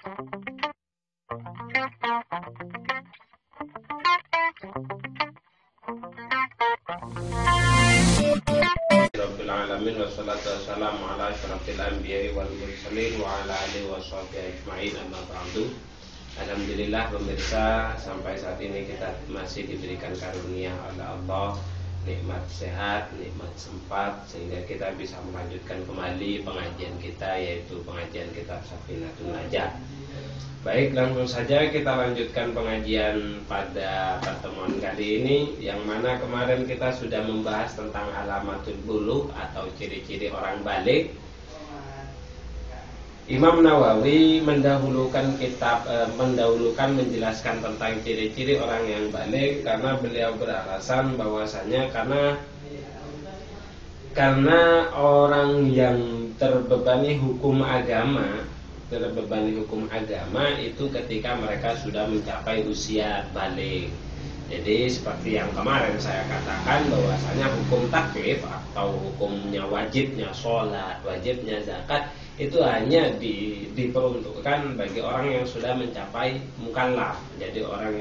Rabbil alamin wassalatu wassalamu ala asyrafil anbiya'i wal mursalin wa ala alihi washabihi ajma'in, amma ba'du. Alhamdulillah pemirsa, sampai saat ini kita masih diberikan karunia oleh Allah nikmat sehat, nikmat sempat, sehingga kita bisa melanjutkan kembali pengajian kita, yaitu pengajian kitab Safinatun Najah. Baik, langsung saja kita lanjutkan pengajian pada pertemuan kali ini, yang mana kemarin kita sudah membahas tentang alamatul bulugh atau ciri-ciri orang baligh. Imam Nawawi mendahulukan menjelaskan tentang ciri-ciri orang yang baligh karena beliau beralasan bahwasanya karena orang yang terbebani hukum agama itu ketika mereka sudah mencapai usia baligh. Jadi seperti yang kemarin saya katakan bahwasanya hukum taklif atau hukumnya wajibnya sholat, wajibnya zakat itu hanya diperuntukkan bagi orang yang sudah mencapai mukallaf. Jadi orang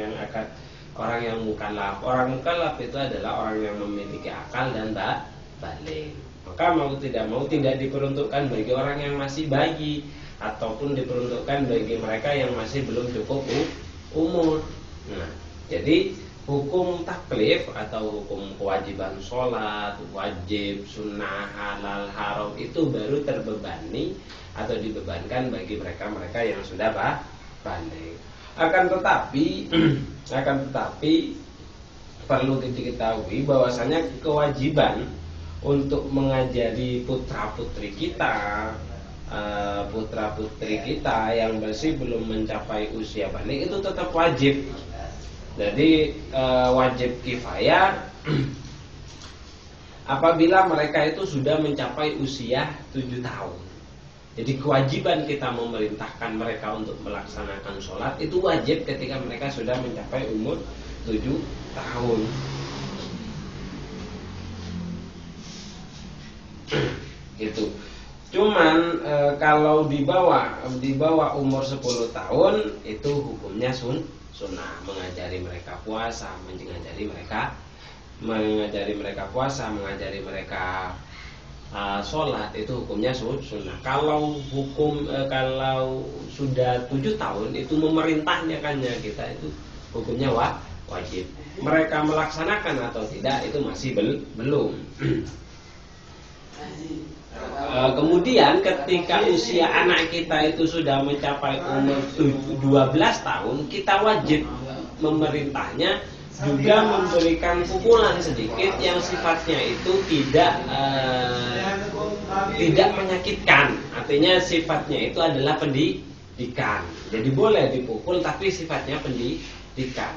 yang mukallaf. Orang mukallaf itu adalah orang yang memiliki akal dan baligh. Maka mau tidak diperuntukkan bagi orang yang masih bayi, ataupun diperuntukkan bagi mereka yang masih belum cukup umur. Nah, jadi hukum taklif atau hukum kewajiban sholat, wajib, sunnah, halal, haram itu baru terbebani atau dibebankan bagi mereka-mereka yang sudah baligh. Akan tetapi perlu diketahui bahwasanya kewajiban untuk mengajari putra-putri kita yang masih belum mencapai usia baligh itu tetap wajib. Jadi wajib kifayah apabila mereka itu sudah mencapai usia 7 tahun. Jadi kewajiban kita memerintahkan mereka untuk melaksanakan sholat itu wajib ketika mereka sudah mencapai umur 7 tahun. Gitu. Cuman kalau di bawah umur 10 tahun itu hukumnya sunnah, mengajari mereka puasa, mengajari mereka sholat itu hukumnya sunnah. Kalau sudah 7 tahun itu memerintahkannya kita itu hukumnya wajib. Mereka melaksanakan atau tidak itu masih belum. Kemudian ketika usia anak kita itu sudah mencapai umur 12 tahun, kita wajib memerintahnya juga memberikan pukulan sedikit yang sifatnya itu tidak menyakitkan. Artinya sifatnya itu adalah pendidikan. Jadi boleh dipukul tapi sifatnya pendidikan.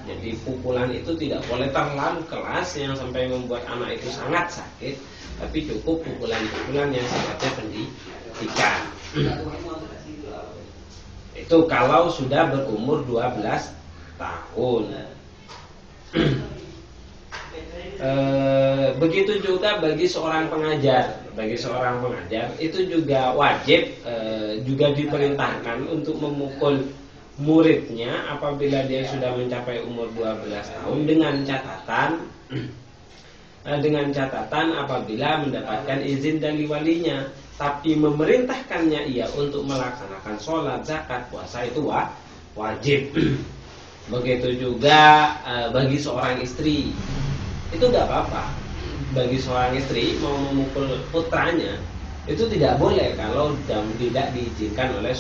Jadi pukulan itu tidak boleh terlalu keras yang sampai membuat anak itu sangat sakit, tapi cukup pukulan-pukulan yang sifatnya pendidikan. Itu kalau sudah berumur 12 tahun. Begitu juga bagi seorang pengajar. Bagi seorang pengajar itu juga wajib juga diperintahkan untuk memukul muridnya apabila dia sudah mencapai umur 12 tahun dengan catatan apabila mendapatkan izin dari walinya, tapi memerintahkannya ia untuk melaksanakan sholat, zakat, puasa itu wajib. Begitu juga bagi seorang istri itu tidak apa-apa. Bagi seorang istri mau memukul putranya itu tidak boleh kalau tidak diizinkan oleh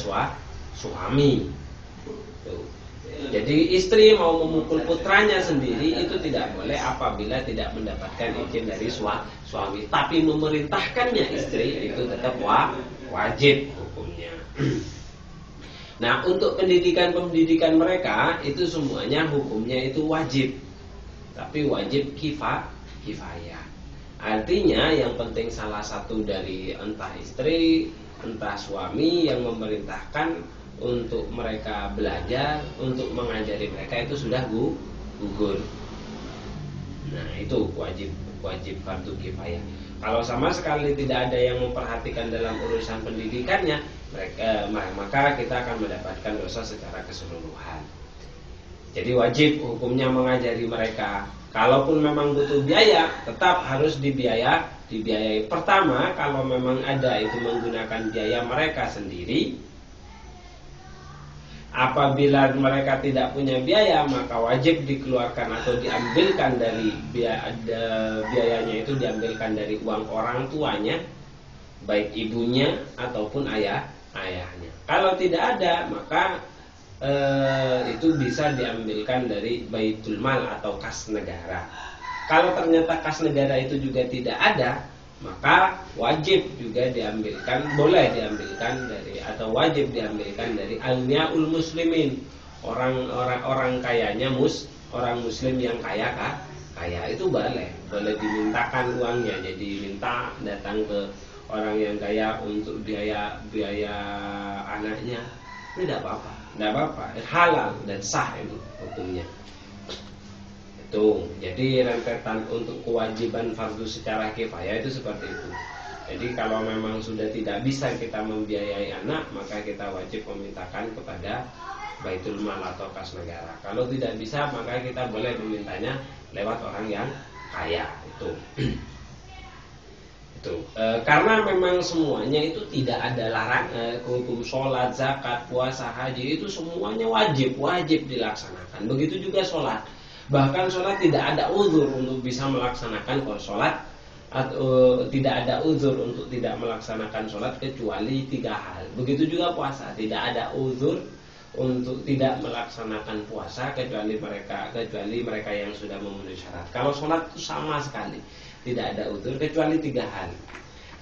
suami. Jadi istri mau memukul putranya sendiri itu tidak boleh apabila tidak mendapatkan izin dari suami. Tapi memerintahkannya istri itu tetap wajib hukumnya. Nah, untuk pendidikan mereka itu semuanya hukumnya itu wajib. Tapi wajib kifayah. Artinya yang penting salah satu dari entah istri, entah suami yang memerintahkan untuk mereka belajar, untuk mengajari mereka itu sudah gugur. Nah, itu wajib fardu kifayah. Kalau sama sekali tidak ada yang memperhatikan dalam urusan pendidikannya, maka kita akan mendapatkan dosa secara keseluruhan. Jadi wajib hukumnya mengajari mereka. Kalaupun memang butuh biaya, tetap harus dibiayai. Pertama, kalau memang ada itu menggunakan biaya mereka sendiri. Apabila mereka tidak punya biaya, maka wajib dikeluarkan atau diambilkan dari biayanya itu diambilkan dari uang orang tuanya, baik ibunya ataupun ayahnya. Kalau tidak ada, maka itu bisa diambilkan dari baitul mal atau kas negara. Kalau ternyata kas negara itu juga tidak ada, maka wajib juga diambilkan, boleh diambilkan dari atau wajib diambilkan dari agniyaul muslimin, orang kayanya orang muslim yang kaya itu boleh dimintakan uangnya. Jadi minta datang ke orang yang kaya untuk biaya anaknya, tidak apa-apa, halal dan sah itu hukumnya. Itu jadi rentetan untuk kewajiban fardu secara kifayah itu seperti itu. Jadi kalau memang sudah tidak bisa kita membiayai anak, maka kita wajib memintakan kepada baitul mal atau kas negara. Kalau tidak bisa, maka kita boleh memintanya lewat orang yang kaya itu. Karena memang semuanya itu tidak ada hukum sholat, zakat, puasa, haji itu semuanya wajib dilaksanakan. Begitu juga sholat. Bahkan sholat tidak ada uzur untuk bisa melaksanakan sholat, atau tidak ada uzur untuk tidak melaksanakan sholat kecuali 3 hal. Begitu juga puasa, tidak ada uzur untuk tidak melaksanakan puasa kecuali mereka yang sudah memenuhi syarat. Kalau sholat itu sama sekali tidak ada uzur kecuali 3 hal.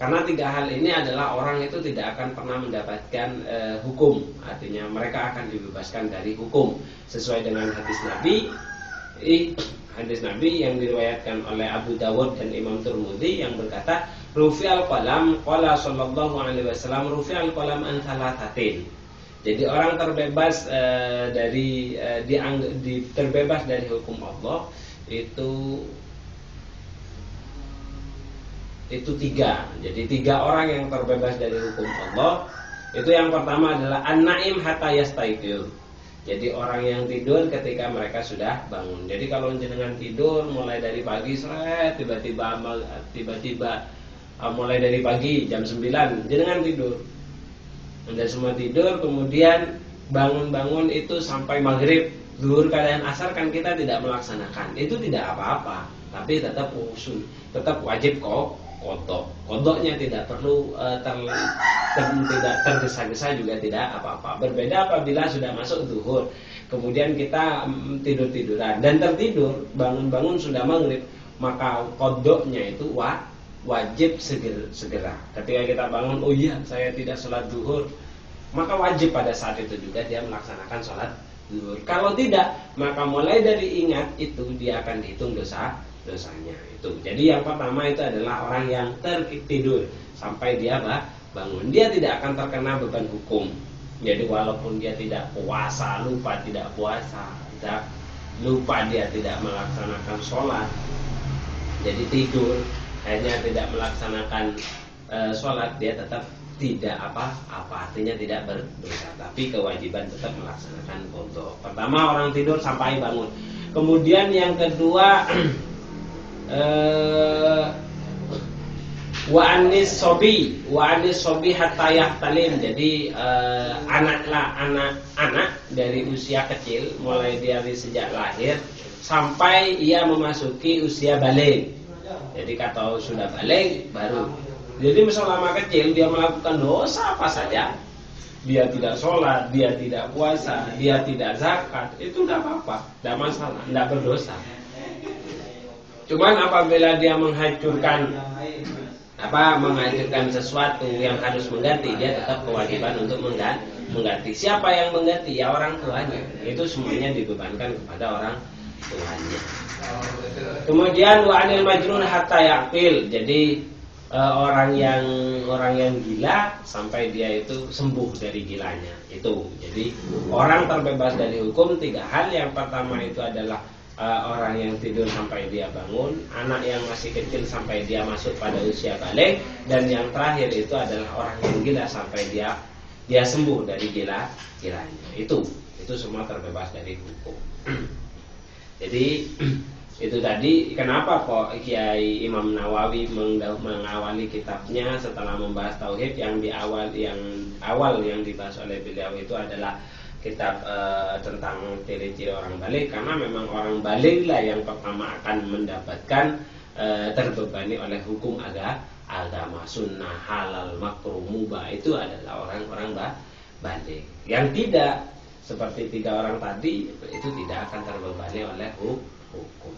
Karena 3 hal ini adalah orang itu tidak akan pernah mendapatkan hukum. Artinya mereka akan dibebaskan dari hukum sesuai dengan hadis Nabi yang diriwayatkan oleh Abu Dawud dan Imam Tirmidzi yang berkata, rufi'al qalam, qala sallallahu alaihi wasallam, rufi'al qalam an thalathatin. Jadi orang terbebas terbebas dari hukum Allah itu 3. Jadi 3 orang yang terbebas dari hukum Allah. Itu yang pertama adalah an-naim hatta yastaiqir. Jadi orang yang tidur ketika mereka sudah bangun. Jadi kalau jenengan tidur mulai dari pagi tiba-tiba mulai dari pagi jam 9 jenengan tidur. Anda semua tidur, kemudian bangun itu sampai maghrib, zuhur keadaan asar kan kita tidak melaksanakan. Itu tidak apa-apa, tapi tetap wajib kodok. Kodoknya tidak perlu tidak tergesa-gesa juga tidak apa-apa. Berbeda apabila sudah masuk zuhur, kemudian kita tidur-tiduran dan tertidur, bangun-bangun sudah maghrib, maka kodoknya itu wajib segera. Ketika kita bangun, oh iya saya tidak sholat zuhur, maka wajib pada saat itu juga dia melaksanakan sholat zuhur. Kalau tidak, maka mulai dari ingat itu dia akan dihitung dosanya itu. Jadi yang pertama itu adalah orang yang tertidur sampai dia bangun. Dia tidak akan terkena beban hukum. Jadi walaupun dia tidak puasa, lupa dia tidak melaksanakan sholat, jadi tidur hanya tidak melaksanakan sholat, dia tetap tidak apa-apa, artinya tidak berdosa. Tapi kewajiban tetap melaksanakan qadha. Pertama orang tidur sampai bangun. Kemudian yang kedua wa anis sobi hatta yahtalim. Jadi anak dari usia kecil, mulai dari sejak lahir sampai ia memasuki usia balik. Jadi kalau sudah balik baru. Jadi selama kecil dia melakukan dosa apa saja, dia tidak sholat, dia tidak puasa, dia tidak zakat, itu tidak apa-apa, tidak masalah, tidak berdosa. Cuman apabila dia menghancurkan sesuatu yang harus mengganti, dia tetap kewajiban untuk mengganti. Siapa yang mengganti? Ya orang tuanya. Itu semuanya dibebankan kepada orang tuanya. Kemudian wa anil majnun hatta yaqil. Jadi orang yang gila sampai dia itu sembuh dari gilanya. Itu. Jadi orang terbebas dari hukum 3 hal. Yang pertama itu adalah orang yang tidur sampai dia bangun, anak yang masih kecil sampai dia masuk pada usia balik, dan yang terakhir itu adalah orang yang gila sampai dia dia sembuh dari gilanya. Itu semua terbebas dari hukum. Jadi itu tadi kenapa kok Kiai Imam Nawawi mengawali kitabnya setelah membahas tauhid, yang awal yang dibahas oleh beliau itu adalah kitab tentang ciri-ciri orang balik, karena memang orang balik lah yang pertama akan mendapatkan terbebani oleh hukum agama, sunnah, halal, makruh, mubah, itu adalah orang-orang balik. Yang tidak seperti 3 orang tadi itu tidak akan terbebani oleh hukum.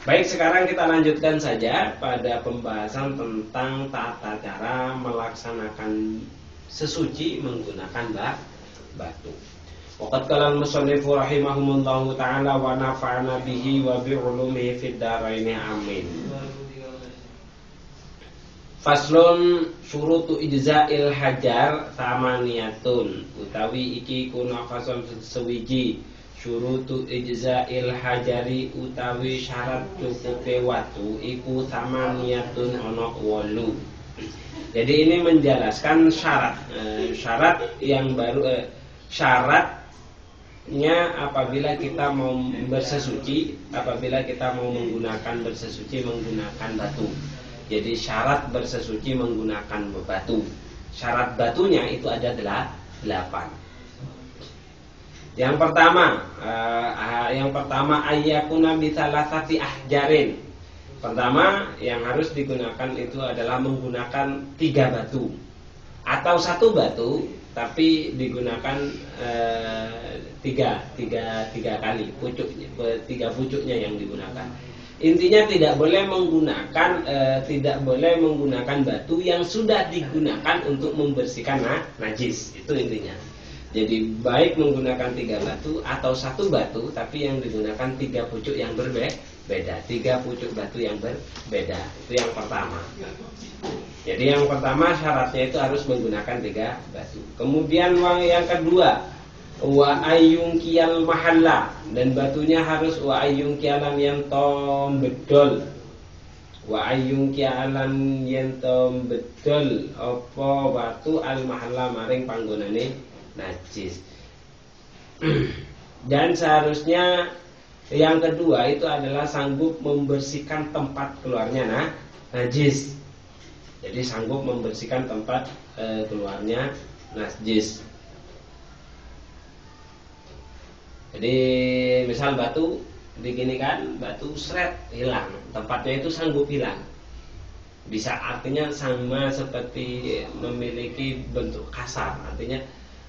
Baik, sekarang kita lanjutkan saja pada pembahasan tentang tata cara melaksanakan sesuci menggunakan batu. Waqad qala al-musannifu rahimahumullahu ta'ala wa nafa'ana bihi wa bi ulumihi fid dharain amin. Faslun syurutu ijza'il hajar samaniyatun, utawi iki kuna faslun sewiji. Syurutu ijza'il hajari utawi syarat cukupe watu iku samaniyatun ana 8. Jadi ini menjelaskan syarat yang baru, syaratnya apabila kita mau bersesuci, apabila kita mau bersesuci menggunakan batu. Jadi syarat bersesuci menggunakan batu. Syarat batunya itu ada 8. Yang pertama ayyakuna bisalasati ahjarin. Pertama yang harus digunakan itu adalah menggunakan 3 batu atau 1 batu, tapi digunakan 3 kali pucuknya, 3 pucuknya yang digunakan. Intinya tidak boleh menggunakan batu yang sudah digunakan untuk membersihkan najis. Itu intinya. Jadi baik menggunakan 3 batu atau 1 batu, tapi yang digunakan 3 pucuk yang berbeda, 3 pucuk batu yang berbeda. Itu yang pertama. Jadi yang pertama syaratnya itu harus menggunakan 3 batu. Kemudian yang kedua, wa ayyungkiyal mahalla, dan batunya harus wa ayyungkiyalan yang tom bedol. Wa ayyungkiyalan yang tom bedol apa batu al mahalla maring panggonane najis. Dan seharusnya yang kedua itu adalah sanggup membersihkan tempat keluarnya najis. Jadi sanggup membersihkan tempat keluarnya najis. Jadi misal batu diginikan, batu seret hilang, tempatnya itu sanggup hilang. Bisa, artinya sama seperti memiliki bentuk kasar, artinya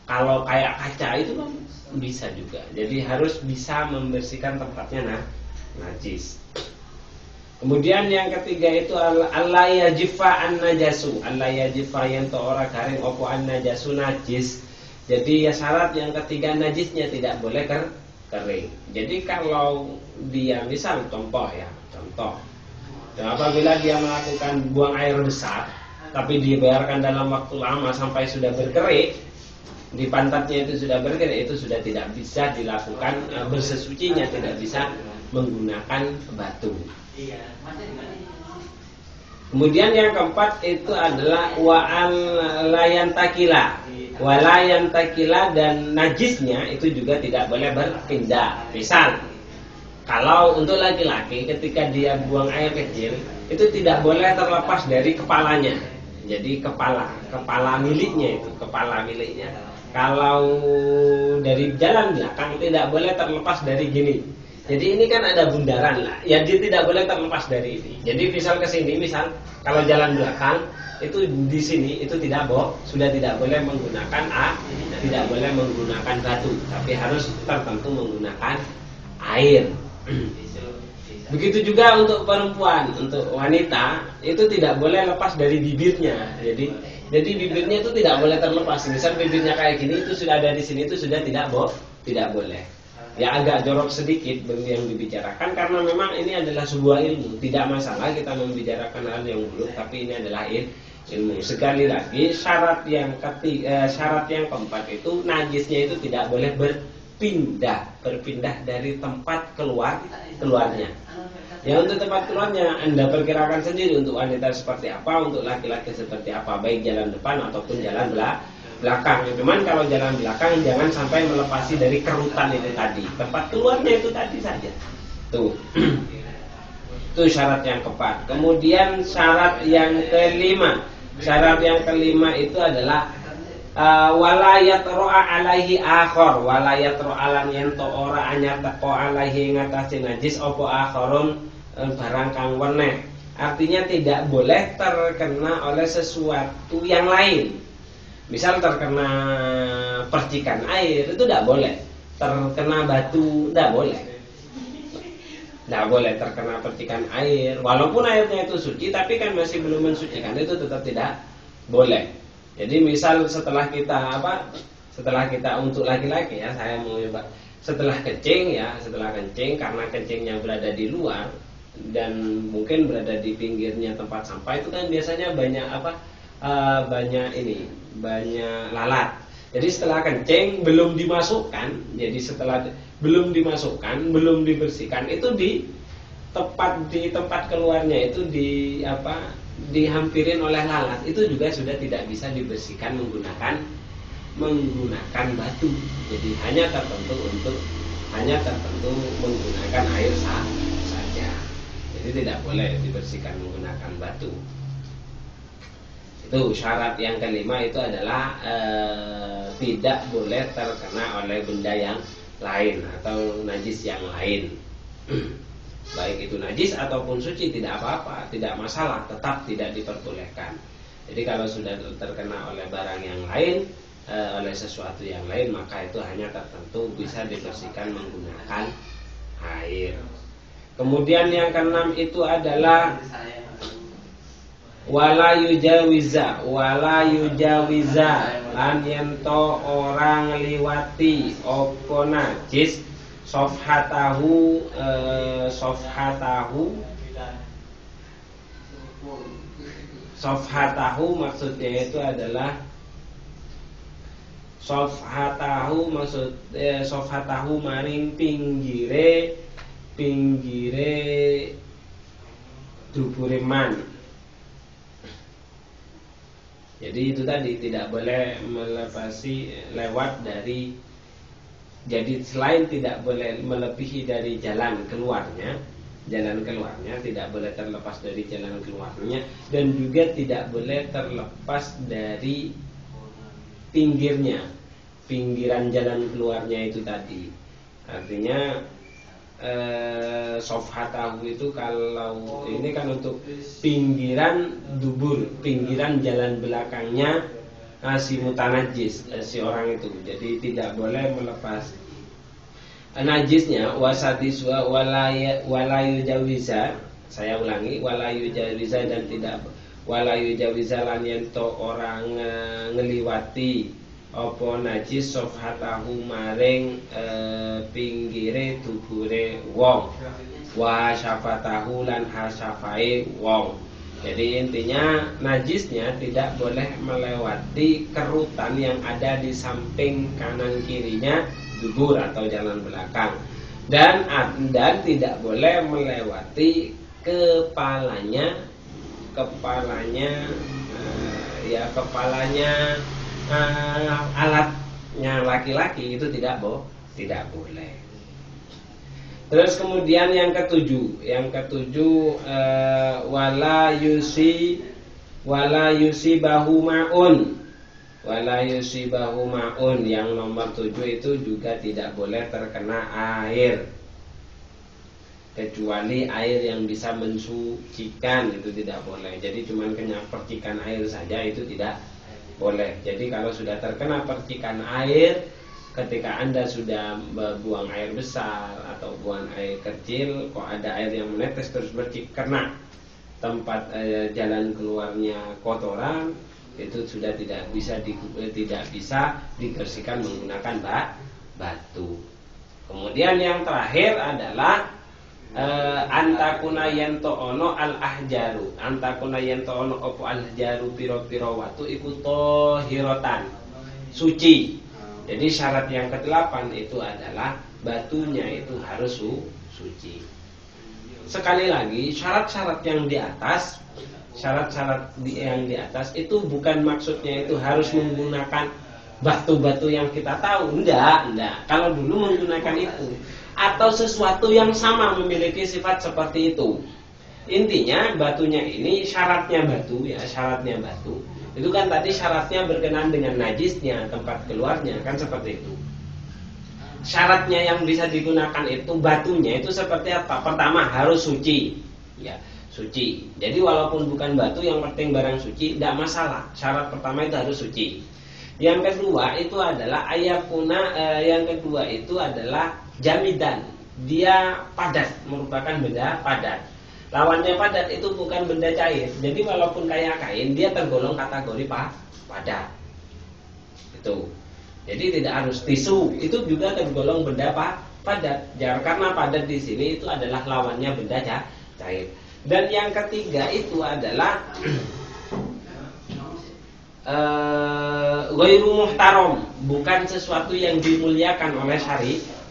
kalau kayak kaca itu kan bisa juga. Jadi harus bisa membersihkan tempatnya najis. Kemudian yang ketiga itu alla yajifa an-najasu, alla yajifa yang ora garing opo an-najasu najis. Jadi ya syarat yang ketiga, najisnya tidak boleh kering. Jadi kalau dia misal contoh, apabila dia melakukan buang air besar tapi dibiarkan dalam waktu lama sampai sudah berkerik, di pantatnya itu sudah bergerak, itu sudah tidak bisa dilakukan bersesucinya, tidak bisa menggunakan batu. Kemudian yang keempat itu adalah wa'al layan takila, dan najisnya itu juga tidak boleh berpindah. Misal kalau untuk laki-laki ketika dia buang air kecil itu tidak boleh terlepas dari kepalanya. Jadi kepala miliknya. Kalau dari jalan belakang tidak boleh terlepas dari gini. Jadi ini kan ada bundaran lah, ya dia tidak boleh terlepas dari ini. Jadi misal ke sini, misal kalau jalan belakang itu di sini itu sudah tidak boleh menggunakan tidak boleh menggunakan batu, tapi harus tertentu menggunakan air. Begitu juga untuk perempuan, untuk wanita itu tidak boleh lepas dari bibirnya. Jadi bibirnya itu tidak boleh terlepas. Misal bibirnya kayak gini, itu sudah ada di sini, itu sudah tidak boleh. Ya agak jorok sedikit yang dibicarakan, karena memang ini adalah sebuah ilmu. Tidak masalah kita membicarakan hal yang buruk, tapi ini adalah ilmu. Sekali lagi syarat yang keempat itu najisnya itu tidak boleh berpindah dari tempat keluarnya. Ya untuk tempat keluarnya Anda perkirakan sendiri, untuk wanita seperti apa, untuk laki-laki seperti apa, baik jalan depan ataupun jalan belakang. Cuman kalau jalan belakang jangan sampai melepasi dari kerutan itu tadi, tempat keluarnya itu tadi saja. Tuh. Itu syarat yang keempat. Kemudian syarat yang kelima. Syarat yang kelima itu adalah walayat ro'a alaihi akhor, walayat ro'alan yento ora anyar teko alaihi ngatasi najis opo akhorun barang kang weneh. Artinya tidak boleh terkena oleh sesuatu yang lain. Misal terkena percikan air itu tidak boleh. Terkena batu tidak boleh. Tidak boleh terkena percikan air. Walaupun airnya itu suci, tapi kan masih belum mensucikan, itu tetap tidak boleh. Jadi misal setelah kita setelah kita untuk laki-laki ya, saya mau coba setelah kencing karena kencingnya berada di luar dan mungkin berada di pinggirnya tempat sampah, itu kan biasanya banyak banyak lalat. Jadi setelah kencing belum dimasukkan, belum dibersihkan, itu di tempat keluarnya itu dihampirin oleh lalat, itu juga sudah tidak bisa dibersihkan menggunakan batu. Jadi hanya tertentu menggunakan air saja. Jadi tidak boleh dibersihkan menggunakan batu. Itu syarat yang kelima, itu adalah tidak boleh terkena oleh benda yang lain atau najis yang lain. Baik itu najis ataupun suci tidak apa-apa, tidak masalah, tetap tidak diperbolehkan. Jadi kalau sudah terkena oleh barang yang lain, oleh sesuatu yang lain, maka itu hanya tertentu bisa dibersihkan menggunakan air. Kemudian yang keenam itu adalah wala yujawiza lan yento orang liwati opo najis sofhatahu maksudnya itu adalah sofhatahu maring pinggire dubure man. Jadi itu tadi tidak boleh melepasi lewat dari, jadi selain tidak boleh melebihi dari jalan keluarnya, tidak boleh terlepas dari jalan keluarnya, dan juga tidak boleh terlepas dari pinggiran jalan keluarnya itu tadi. Artinya sofhatahu itu kalau ini kan untuk pinggiran dubur, pinggiran jalan belakangnya si mutanajis, si orang itu. Jadi tidak boleh melepas najisnya. Wasadiswa walayu jawiza, saya ulangi, walayu jawiza dan tidak walayu jawiza lan yento orang ngeliwati opo najis sofhatahu maring pinggire dubure wong, wa syafatahu lan hasyafai wong. Jadi intinya najisnya tidak boleh melewati kerutan yang ada di samping kanan kirinya dubur atau jalan belakang, dan tidak boleh melewati kepalanya alatnya laki-laki, itu tidak boleh. Terus kemudian yang ketujuh wala yusibahu maun, yang nomor 7 itu juga tidak boleh terkena air, kecuali air yang bisa mensucikan, itu tidak boleh. Jadi cuman kena percikan air saja itu tidak boleh. Jadi kalau sudah terkena percikan air, ketika Anda sudah buang air besar atau buang air kecil, kok ada air yang menetes terus kena tempat jalan keluarnya kotoran, itu sudah tidak bisa dibersihkan menggunakan batu. Kemudian yang terakhir adalah antakuna yanto ono al ahjaru, antakuna yanto ono opo al ahjaru piro watu iku tohirotan, suci. Jadi syarat yang ke-8 itu adalah batunya itu harus suci. Sekali lagi, syarat-syarat yang di atas itu bukan maksudnya itu harus menggunakan batu-batu yang kita tahu, enggak. Kalau dulu menggunakan itu atau sesuatu yang sama memiliki sifat seperti itu. Intinya batunya ini syaratnya batu ya, syaratnya batu. Itu kan tadi syaratnya berkenaan dengan najisnya, tempat keluarnya, kan seperti itu. Syaratnya yang bisa digunakan itu batunya itu seperti apa? Pertama harus suci, ya suci. Jadi walaupun bukan batu, yang penting barang suci, tidak masalah. Syarat pertama itu harus suci. Yang kedua itu adalah ayakuna, yang kedua itu adalah jamidan. Dia padat, merupakan benda padat. Lawannya padat itu bukan benda cair. Jadi walaupun kayak kain, dia tergolong kategori padat. Itu. Jadi tidak harus tisu, itu juga tergolong benda padat. Karena padat di sini itu adalah lawannya benda cair. Dan yang ketiga itu adalah ghairu muhtaram, bukan sesuatu yang dimuliakan oleh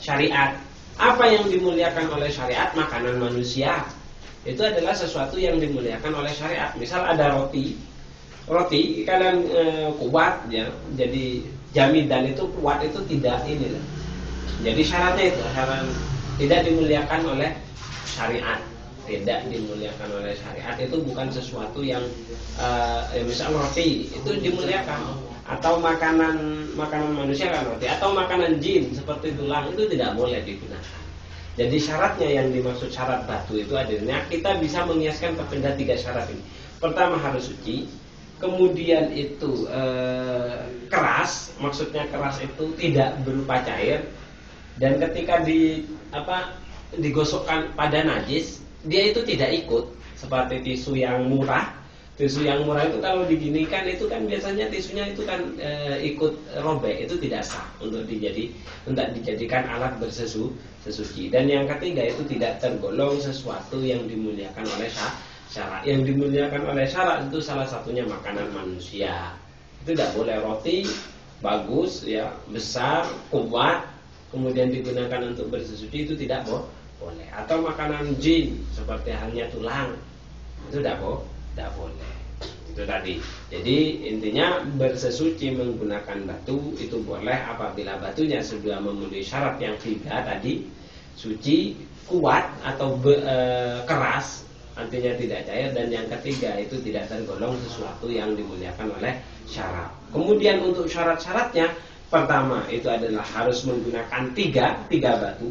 syariat. Apa yang dimuliakan oleh syariat? Makanan manusia. Itu adalah sesuatu yang dimuliakan oleh syariat. Misal ada roti kalian kuat ya, jadi jamidan itu kuat itu tidak ini lah. Jadi syaratnya itu syarat tidak dimuliakan oleh syariat, tidak dimuliakan oleh syariat itu bukan sesuatu yang misal roti itu dimuliakan, atau makanan manusia kan roti, atau makanan jin seperti tulang itu tidak boleh digunakan. Jadi syaratnya yang dimaksud syarat batu itu adanya kita bisa mengiaskan kepada 3 syarat ini. Pertama harus suci, kemudian itu keras, maksudnya keras itu tidak berupa cair, dan ketika digosokkan pada najis dia itu tidak ikut, seperti tisu yang murah. Tisu yang murah itu kalau diginikan itu kan biasanya tisunya itu kan ikut robek, itu tidak sah untuk dijadikan alat bersesuci. Dan yang ketiga itu tidak tergolong sesuatu yang dimuliakan oleh syarat. Yang dimuliakan oleh syarat itu salah satunya makanan manusia. Itu tidak boleh. Roti bagus ya, besar, kuat, kemudian digunakan untuk bersesuci itu tidak boleh. Atau makanan jin seperti halnya tulang itu tidak boleh. Itu tadi. Jadi intinya bersesuci menggunakan batu itu boleh apabila batunya sudah memenuhi syarat yang 3 tadi, suci, kuat atau keras, artinya tidak cair, dan yang ketiga itu tidak tergolong sesuatu yang dimuliakan oleh syarat. Kemudian untuk syarat-syaratnya, pertama itu adalah harus menggunakan tiga batu.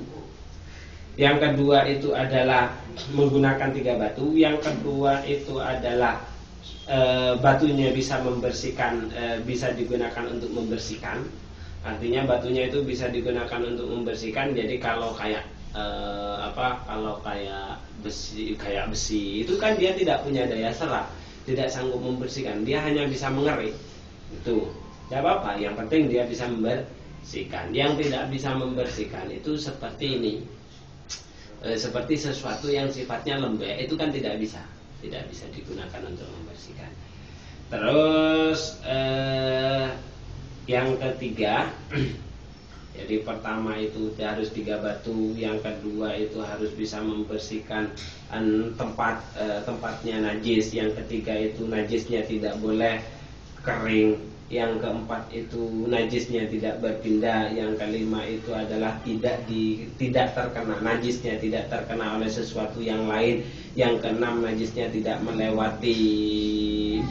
Yang kedua itu adalah menggunakan 3 batu. Yang kedua itu adalah batunya bisa membersihkan, bisa digunakan untuk membersihkan. Artinya batunya itu bisa digunakan untuk membersihkan. Jadi kalau kayak kalau kayak besi itu kan dia tidak punya daya serap, tidak sanggup membersihkan, dia hanya bisa mengerik. Itu tidak apa-apa, yang penting dia bisa membersihkan. Yang tidak bisa membersihkan itu seperti ini, seperti sesuatu yang sifatnya lembek, itu kan tidak bisa digunakan untuk membersihkan. Terus yang ketiga, jadi pertama itu harus 3 batu, yang kedua itu harus bisa membersihkan tempatnya najis, yang ketiga itu najisnya tidak boleh kering, yang keempat itu najisnya tidak berpindah, yang kelima itu adalah tidak terkena najisnya, tidak terkena oleh sesuatu yang lain, yang keenam najisnya tidak melewati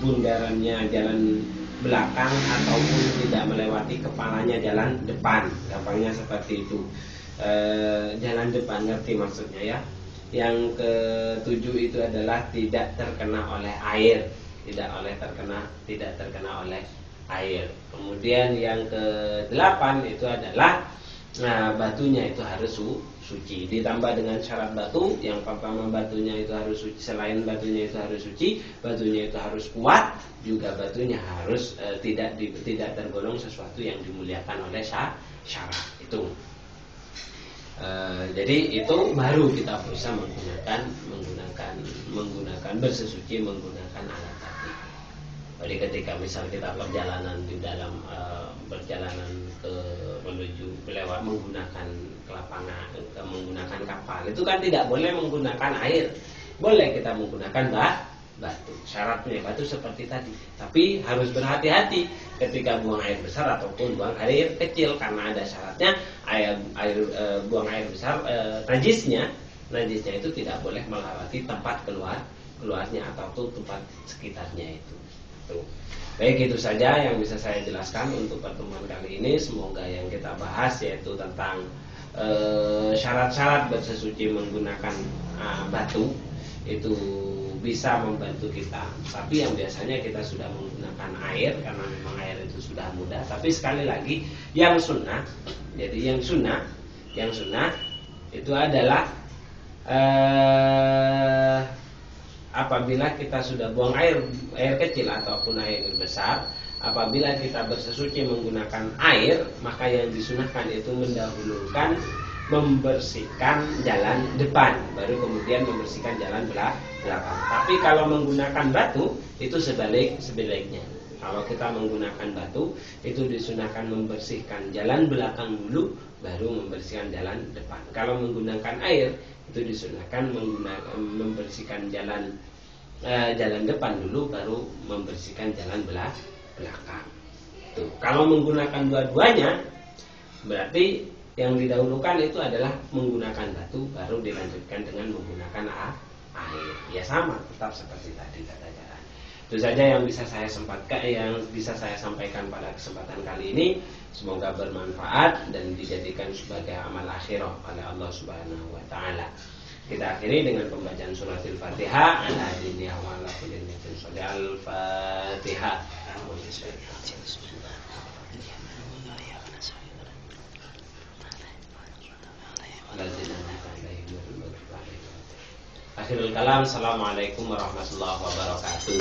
bundarannya jalan belakang ataupun tidak melewati kepalanya jalan depan. Gampangnya seperti itu. Jalan depan, ngerti maksudnya ya. Yang ketujuh itu adalah tidak terkena oleh air, tidak terkena oleh air. Kemudian yang ke-8 itu adalah batunya itu harus suci. Ditambah dengan syarat batu, yang pertama batunya itu harus suci. Selain batunya itu harus suci, batunya itu harus kuat, juga batunya harus tidak tergolong sesuatu yang dimuliakan oleh syarat itu. Jadi itu baru kita bisa menggunakan bersesuci menggunakan alat tadi. Jadi ketika misal kita perjalanan di dalam perjalanan menuju lewat menggunakan menggunakan kapal, itu kan tidak boleh menggunakan air. Boleh kita menggunakan batu. Syaratnya batu seperti tadi. Tapi harus berhati-hati ketika buang air besar ataupun buang air kecil, karena ada syaratnya buang air besar najisnya itu tidak boleh melewati tempat keluarnya ataupun tempat sekitarnya itu. Tuh. Baik, itu saja yang bisa saya jelaskan untuk pertemuan kali ini. Semoga yang kita bahas yaitu tentang syarat-syarat bersesuci menggunakan batu itu bisa membantu kita. Tapi yang biasanya kita sudah menggunakan air karena memang air itu sudah mudah. Tapi sekali lagi yang sunnah, jadi yang sunnah itu adalah apabila kita sudah buang air kecil ataupun air besar, apabila kita bersesuci menggunakan air, maka yang disunahkan itu mendahulukan membersihkan jalan depan, baru kemudian membersihkan jalan belakang. Tapi kalau menggunakan batu itu sebaliknya. Kalau kita menggunakan batu itu disunahkan membersihkan jalan belakang dulu, baru membersihkan jalan depan. Kalau menggunakan air itu disunahkan membersihkan jalan depan dulu, baru membersihkan jalan belakang. Tuh. Kalau menggunakan dua-duanya, berarti yang didahulukan itu adalah menggunakan batu, baru dilanjutkan dengan menggunakan air. Ya sama, tetap seperti tadi tata cara. Itu saja yang bisa saya sampaikan pada kesempatan kali ini. Semoga bermanfaat dan dijadikan sebagai amal akhirah oleh Allah Subhanahu wa taala. Kita akhiri dengan pembacaan suratul Fatihah. Al-Fatihah. Akhirul kalam. Assalamualaikum warahmatullahi wabarakatuh.